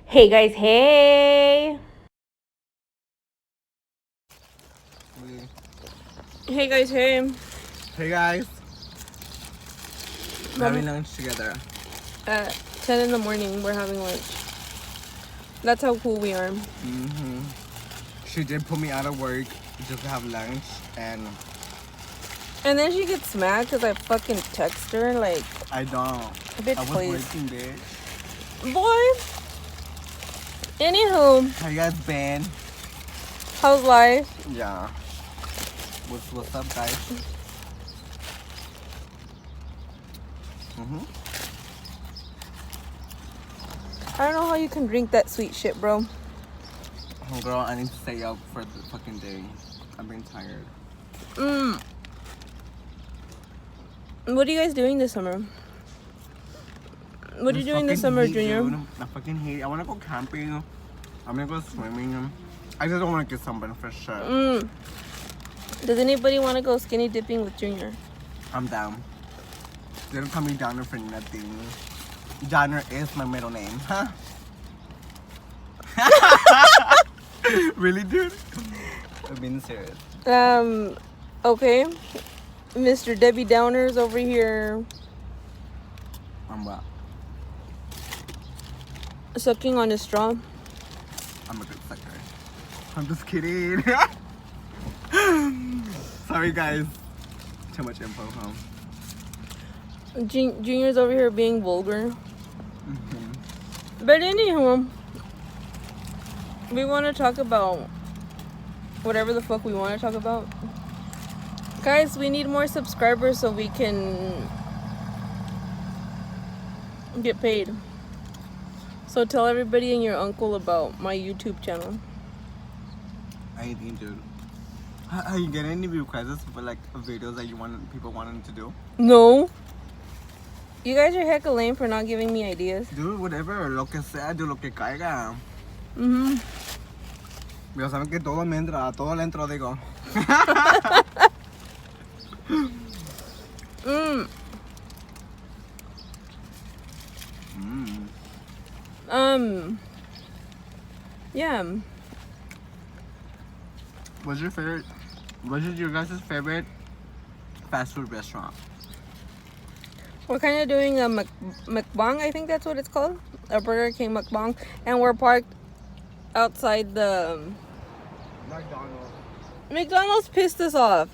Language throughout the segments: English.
Hey guys, hey! Hey guys, hey! Hey guys, we're Mom, having lunch together. at 10 in the morning, we're having lunch. That's how cool we are. She did put me out of work just to have lunch, and And then she gets mad because I fucking text her, like, I don't. bitch, I was please. working, bitch. Boy! Anywho, How you guys been? how's life? Yeah. What's up, guys? I don't know how you can drink that sweet shit, bro. Oh, girl, I need to stay up for the fucking day. I've been tired. What are you guys doing this summer? What are you doing this fucking summer, heat, Junior? Dude. I fucking hate it. I want to go camping. I'm gonna go swimming. I just don't want to get sunburned for sure. Does anybody want to go skinny dipping with Junior? I'm down. They don't call me Donner for nothing. Donner is my middle name, huh? Really, dude? I'm being serious. Okay. Mr. Debbie Downers over here I'm what? sucking on his straw. I'm a good sucker. I'm just kidding. Sorry, guys. Too much info, huh? Junior's over here being vulgar. But anywho, we want to talk about whatever the fuck we want to talk about. Guys, we need more subscribers so we can get paid. So tell everybody and your uncle about my YouTube channel. I think, dude. Are you getting any requests for like videos that you want people wanting to do? No. You guys are hecka lame for not giving me ideas. Dude, whatever, lo que sea, do lo que caiga. Ya saben que todo me entra, todo le entro, digo. Yeah. What's your guys' favorite fast food restaurant? We're kind of doing a Mukbang, I think that's what it's called. A Burger King Mukbang. And we're parked outside the... McDonald. McDonald's pissed us off.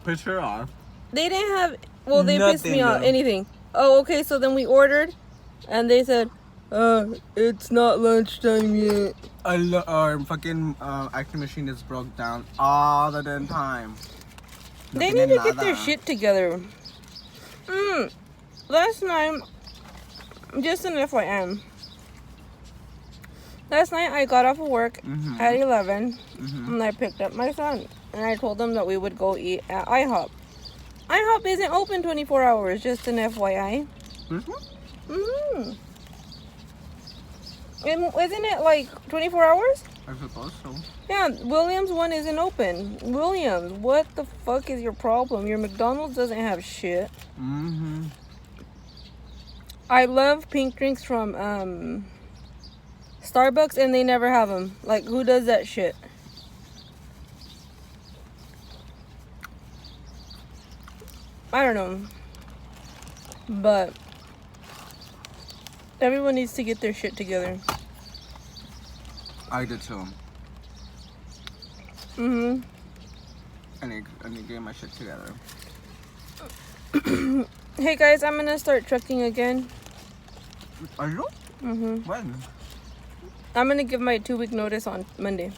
Piss her off. They didn't have... Well, they pissed me Nothing, off. though. Anything. Oh, okay, so then we ordered. And they said, it's not lunchtime yet. Our fucking acting machine is broke down all the damn time. They No need to tiene get their nada. shit together. Last night, just an FYM. Last night I got off of work at 11 and I picked up my son. And I told him that we would go eat at IHOP. IHOP isn't open 24 hours, just an FYI. Isn't it like 24 hours? I suppose so. Yeah, Williams one isn't open. Williams, what the fuck is your problem? Your McDonald's doesn't have shit. I love pink drinks from Starbucks and they never have them. Like, who does that shit? I don't know. But everyone needs to get their shit together. I did too. I need to get my shit together. Hey guys, I'm gonna start trucking again. Are you? When? I'm gonna give my 2-week notice on Monday.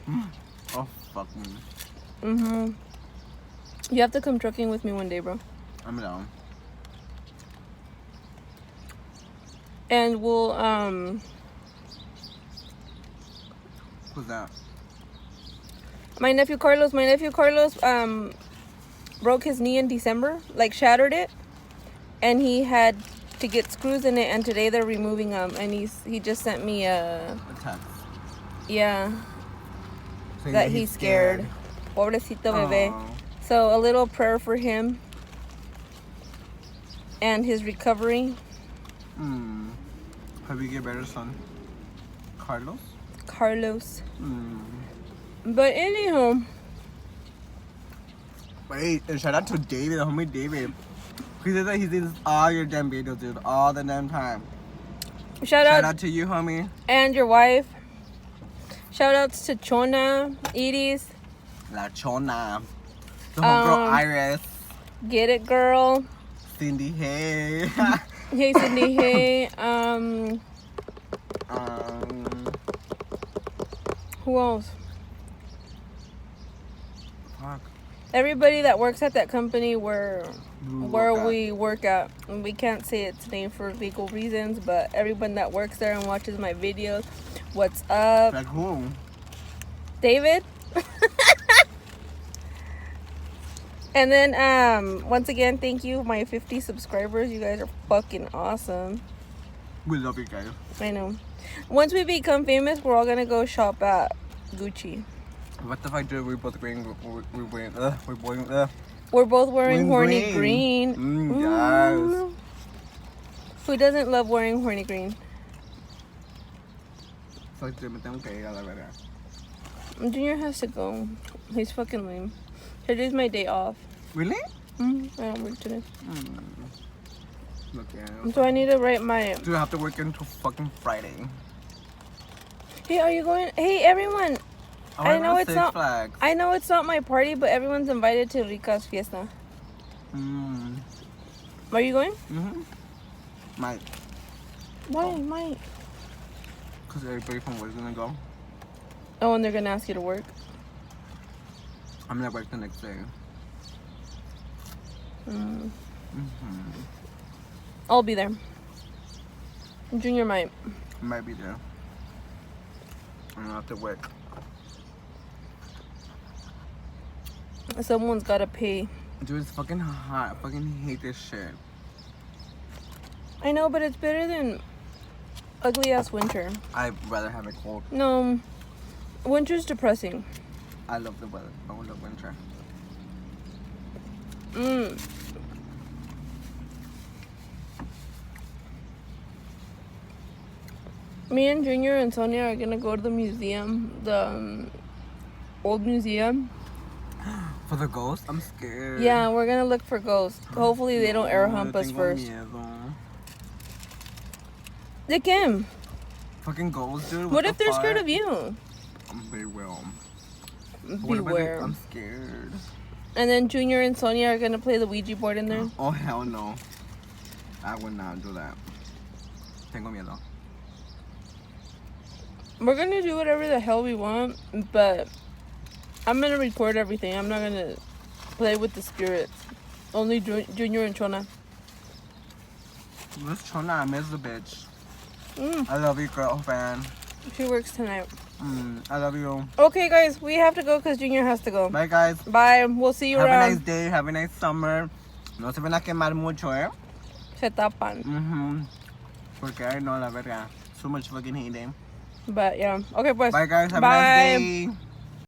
Oh, fuck me. You have to come trucking with me one day, bro. I'm down. And we'll Who's that? my nephew Carlos broke his knee in December, like shattered it, and he had to get screws in it, and today they're removing them, and he just sent me A text. yeah, Saying that he's scared. Pobrecito bebé. Aw. So a little prayer for him and his recovery. Hope you get better, son. Carlos? Carlos. Mm. But anyhow, Wait, and shout out to David, the homie David. He says that he sees all your damn videos, dude, all the damn time. shout Shout out out to you, homie. and your wife. Shout outs to Chona, Edie's. La Chona. The homegirl Iris. Get it, girl. Cindy, hey. Hey, Cindy. Hey. Who else? Fuck. Everybody that works at that company where work at. we work at. We can't say its name for legal reasons, but everyone that works there and watches my videos, what's up? Like who? David. And then once again, thank you, my 50 subscribers. You guys are fucking awesome. We love you guys. I know. Once we become famous, we're all gonna go shop at Gucci. What if I do? We're both wearing. We're both wearing horny green. green. Yes. Who doesn't love wearing horny green? So yo me tengo que ir a la verga. Junior has to go. He's fucking lame. Today's my day off. Really? I don't work today. Look at. So I need to write my... Do I have to work until fucking Friday? Hey, are you going... Hey, everyone. I know it's not... Flags. I know it's not my party, but everyone's invited to Rica's fiesta. Are you going? Might. Why? Might. Because everybody from work is gonna go. Oh, and they're gonna ask you to work. I'm gonna work the next day. I'll be there. Junior might. Might be there. I'm gonna have to work. Someone's gotta pay. Dude, it's fucking hot. I fucking hate this shit. I know, but it's better than ugly ass winter. I'd rather have it cold. No, winter's depressing. I love the weather. I love winter. Me and Junior and Sonia are gonna go to the museum, the old museum. For the ghost? I'm scared. Yeah, we're gonna look for ghosts. Hopefully they don't air hump us first. Miedo. They can. Fucking ghosts, dude. What if they're scared of you? I'm very well. Beware. I'm scared. And then Junior and Sonia are gonna play the Ouija board in there. Oh hell no. I would not do that. Tengo miedo. We're gonna do whatever the hell we want, but I'm gonna record everything. I'm not gonna play with the spirits. Only Junior and Chona. This Chona, I miss the bitch. I love you, girlfriend. She works tonight. I love you. Okay, guys, we have to go because Junior has to go. Bye, guys. Bye. We'll see you Have around. a nice day. Have a nice summer. No se van a quemar mucho, eh? Se tapan. Porque I know la verga. So much fucking hate them. But yeah. Okay, pues. Bye, guys. Have Bye. a nice day.